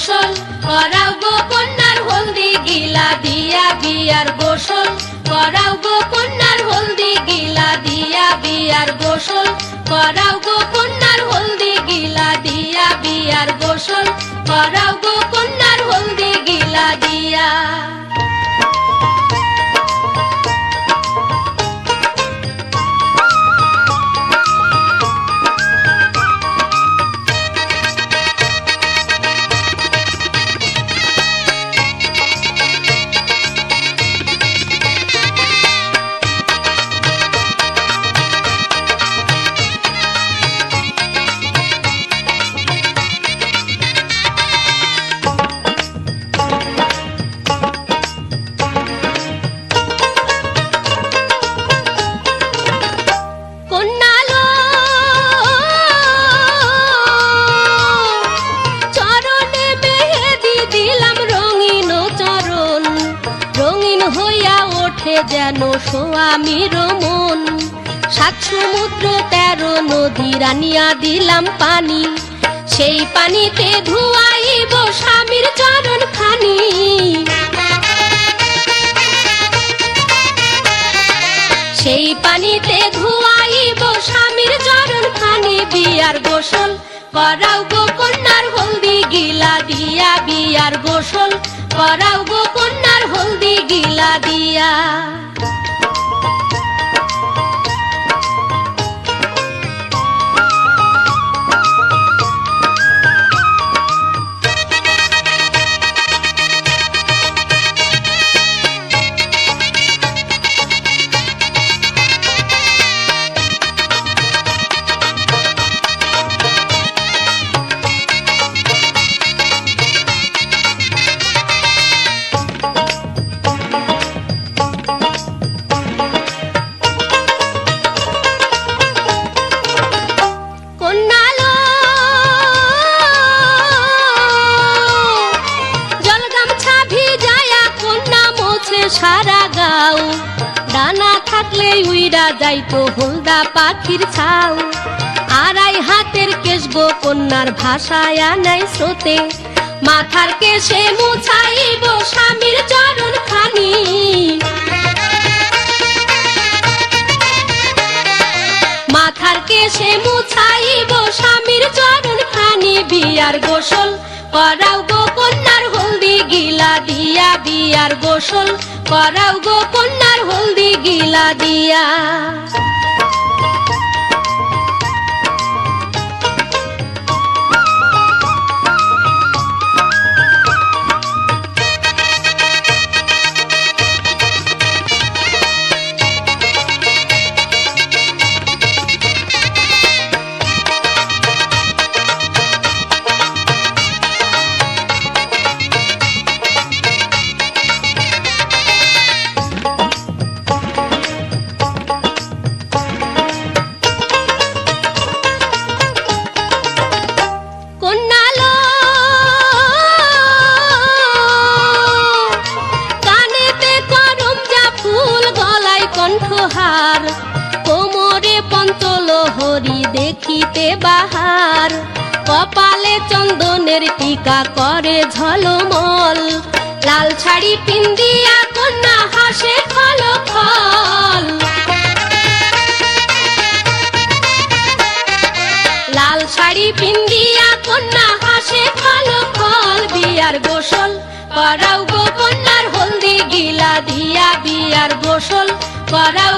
গোসল করাও গো কন্যার হলদি গিলা দিয়া বিয়ার গোসল করাও গো কন্যার হলদি গিলা দিয়া বিয়ার গোসল করাও গো কন্যার হলদি গিলা দিয়া বিয়ার গোসল করাও গো কন্যার হলদি গিলা দিয়া। যেন স্বামীর মন, 7 সমুদ্র 13 নদী রানিয়া দিলাম পানি, সেই পানিতে ধুয়াইব স্বামীর চরণ খানি। সেই পানিতে ধুয়াইব স্বামীর চরণ খানি। বিয়ার গোসল করাও গো কন্যার হলদি গিলা দিয়া বিয়ার গোসল করাও গো কন্যার হলদি গিলা দিয়া। সারা গাও ডানা থাকলে উইরা যাইতো হলদা পাখির ছাও। 2.5 হাতের কেশ গো কন্যার ভাষায় আনাই স্রোতে, মাথার কেশে মুছাইব স্বামীর চরণ খানি। মাথার কেশে মুছাইব স্বামীর চরণ খানি। বিয়ার গোসল করাও গো কন্যার হলদি গিলা দিয়া বিয়ার গোসল করাও গো কন্যার হলদি গিলা দিয়া। কণ্ঠহার কোমরে পঞ্চলহরি দেখিতে বাহার, কপালে চন্দনের টিকা করে ঝলমল, লাল শাড়ি পিন্দিয়া কন্যা হাসে খলখল। লাল শাড়ি পিন্দিয়া কন্যা হাসে খলখল। বিয়ার গোসল করাও গো কন্যার হলদি গিলা দিয়া বিয়ার গোসল করাও